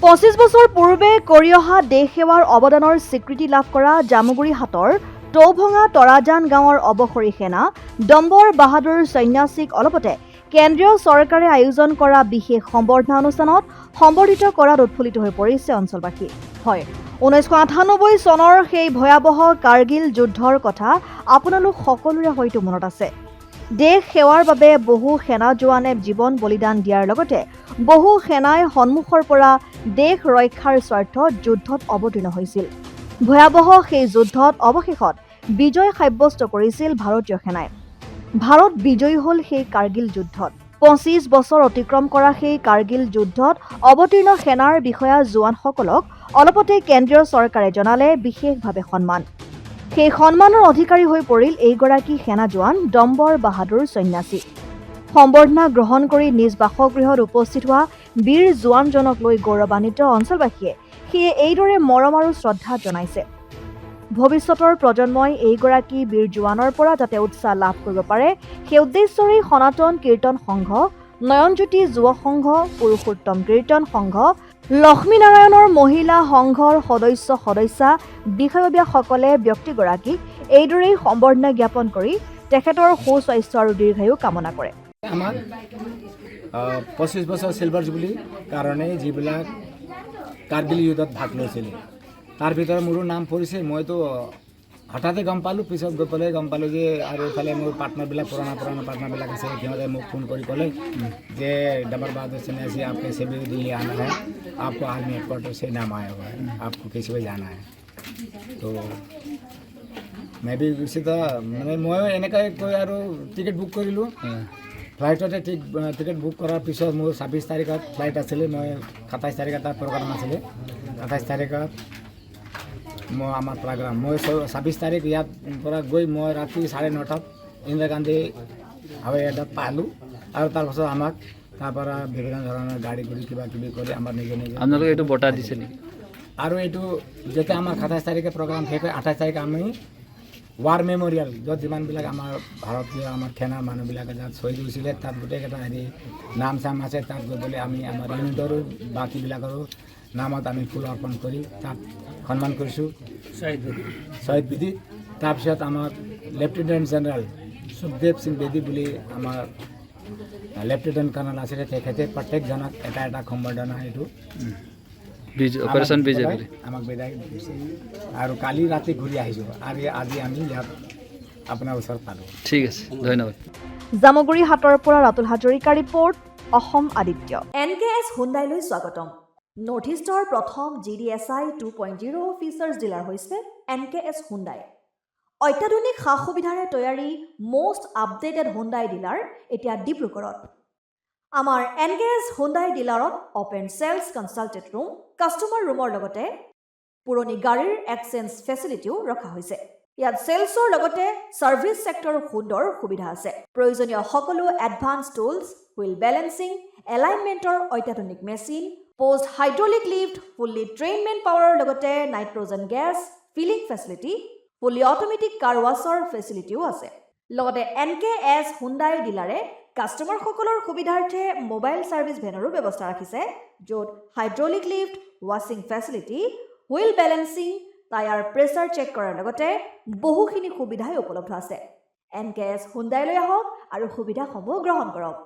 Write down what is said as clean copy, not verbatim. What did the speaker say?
25 বছৰ পূৰ্বে কৰি অহা দেশ সেৱাৰ অৱদানৰ স্বীকৃতি লাভ কৰা জামুগুৰি হাটৰ টৌভঙা তৰাজান গাঁৱৰ অৱসৰী সেনা ডম্বৰ বাহাদুৰ সন্যাসীক অলপতে কেন্দ্ৰীয় চৰকাৰে আয়োজন কৰা বিশেষ সম্বৰ্ধনা অনুষ্ঠানত সম্বৰ্ধিত কৰাত উৎফুল্লিত হৈ পৰিছে অঞ্চলবাসী। হয়, 1998 চনৰ সেই ভয়াৱহ কাৰ্গিল যুদ্ধৰ কথা আপোনালোক সকলোৰে হয়তো মনত আছে। দেশ সেৱাৰ বাবে বহু সেনা জোৱানে জীৱন বলিদান দিয়াৰ লগতে বহু সেনাই সন্মুখৰ পৰা দেশ ৰক্ষাৰ স্বাৰ্থত যুদ্ধত অৱতীৰ্ণ হৈছিল। ভয়াৱহ সেই যুদ্ধত অৱশেষত বিজয় সাব্যস্ত কৰিছিল ভাৰতীয় সেনাই। ভাৰত বিজয়ী হ'ল সেই কাৰ্গিল যুদ্ধত। 25 বছৰ অতিক্ৰম কৰা সেই কাৰ্গিল যুদ্ধত অৱতীৰ্ণ সেনাৰ বিষয়া জোৱানসকলক অলপতে কেন্দ্ৰীয় চৰকাৰে জনালে বিশেষভাৱে সন্মান। সেই সন্মানৰ অধিকাৰী হৈ পৰিল এইগৰাকী সেনা জোৱান ডম্বৰ বাহাদুৰ সন্যাসী। সম্বৰ্ধনা গ্ৰহণ কৰি নিজ বাসগৃহত উপস্থিত হোৱা বীৰ জোৱানজনক লৈ গৌৰৱান্বিত অঞ্চলবাসীয়ে সেয়ে এইদৰে মৰম আৰু শ্ৰদ্ধা জনাইছে। ভৱিষ্যতৰ প্ৰজন্মই এইগৰাকী বীৰ জোৱানৰ পৰা যাতে উৎসাহ লাভ কৰিব পাৰে সেই উদ্দেশ্যৰেই সনাতন কীৰ্তন সংঘ, নয়নজ্যোতি যুৱ সংঘ, পুৰুষোত্তম কীৰ্তন সংঘ, লক্ষ্মীনাৰায়ণৰ মহিলা সংঘৰ সদস্যা বিষয়ববীয়াসকলে ব্যক্তিগৰাকীক এইদৰেই সম্বৰ্ধনা জ্ঞাপন কৰি তেখেতৰ সুস্বাস্থ্য আৰু দীৰ্ঘায়ু কামনা কৰে। আমাৰ 25 বছৰ চিলভাৰ জুবলি কাৰণে যিবিলাক কাৰ্গিল যুদ্ধত ভাগ লৈছিল তাৰ ভিতৰত মোৰো নাম পৰিছে। মইতো হঠাতে গম পালোঁ, পিছত গৈ পেলাই গম পালোঁ যে আৰু এইফালে মোৰ পাৰ্টনাৰবিলাক পুৰণা পাৰ্টনাৰবিলাক আছে, সিহঁতে মোক ফোন কৰি ক'লে যে डम्बर बहादुर सन्यासी आपके से भी दिल्ली आना है, आपको आर्मी हेडक्वार्टर से नाम आया हुआ है, आपको किसी को जाना है। तो मैं भी उसी तरह মানে মই এনেকৈ কৈ আৰু টিকেট বুক কৰিলোঁ। ফ্লাইটতে টিকেট বুক কৰাৰ পিছত মোৰ 26 তাৰিখত ফ্লাইট আছিলে। মই 27 তাৰিখত তাৰ প্ৰগ্ৰাম আছিলে। 28 তাৰিখত মই আমাৰ প্ৰগ্ৰাম মই 26 তাৰিখ ইয়াত পৰা গৈ মই ৰাতি 9:30 ইন্দিৰা গান্ধী হাৱাই আড্ডাত পালোঁ আৰু তাৰপাছত আমাক তাৰপৰা বিভিন্ন ধৰণৰ গাড়ী কিবা কিবি কৰি আমাৰ নিজে আপোনালোকে এইটো বঁটা দিছে নেকি? আৰু এইটো যেতিয়া আমাৰ 27 তাৰিখে প্ৰগ্ৰাম শেষ হয় 28 তাৰিখে আমি ৱাৰ মেমৰিয়েল য'ত যিমানবিলাক আমাৰ ভাৰতীয় আমাৰ সেনাৰ মানুহবিলাকে যাত শ্বহীদ হৈছিলে তাত গোটেইকেইটা নাম চাম আছে। তাত গৈ পেলাই আমি আমাৰ ইউনিটৰো বাকীবিলাকৰো নামত আমি ফুল অৰ্পণ কৰি তাত সন্মান কৰিছোঁ শ্বহীদ বিধি। তাৰপিছত আমাক লেফটেনেণ্ট জেনেৰেল সুখদেৱ সিং বেদী বুলি আমাৰ লেফটেনেণ্ট কৰ্ণেল আছিলে, তেখেতে প্ৰত্যেকজনক এটা সম্বৰ্ধনা এইটো অপাৰেশ্যন বিজয় বুলি আমাক বিদায় দিছে। আৰু কালি ৰাতি ঘূৰি আহিছোঁ আৰু আজি আমি ইয়াত আপোনাৰ ওচৰত পালোঁ। ঠিক আছে, ধন্যবাদ। জামুগুৰি হাটৰ পৰা ৰাতুল হাজৰিকা ৰিপৰ্ট, অসম আদিত্য। NKS হুণ্ডাইলৈ স্বাগতম। নৰ্থ ইষ্টৰ প্ৰথম GDSI 2.0 ফিচাৰ্ছ ডিলাৰ হৈছে NKS হুণ্ডাই। অত্যাধুনিক সা সুবিধাৰে তৈয়াৰী মষ্ট আপডেটেড হুণ্ডাই ডিলাৰ এতিয়া ডিব্ৰুগড়ত। আমাৰ NKS হুণ্ডাই ডিলাৰত open sales consulted room, customer ৰুমৰ লগতে পুৰণি গাড়ীৰ এক্সচেঞ্জ ফেচিলিটিও ৰখা হৈছে। ইয়াত চেলছৰ লগতে ছাৰ্ভিচ ছেক্টৰৰ সুন্দৰ সুবিধা আছে। প্ৰয়োজনীয় সকলো এডভান্স টুলছ, হুইল বেলেন্সিং, এলাইনমেণ্টৰ অত্যাধুনিক machine, post hydraulic lift, fully train man পাৱাৰৰ লগতে nitrogen gas filling facility, fully automatic car ৱাছৰ ফেচিলিটিও আছে। লগতে NKS হুণ্ডাই ডিলাৰে কাষ্টমাৰসকলৰ সুবিধাৰ্থে মোবাইল ছাৰ্ভিচ ভেনৰো ব্যৱস্থা ৰাখিছে, য'ত হাইড্ৰলিক লিফ্ট, ৱাশ্বিং facility, wheel balancing, tyre pressure check কৰাৰ লগতে বহুখিনি সুবিধাই উপলব্ধ আছে। NKS হুণ্ডাইলৈ আহক আৰু সুবিধাসমূহ গ্ৰহণ কৰক।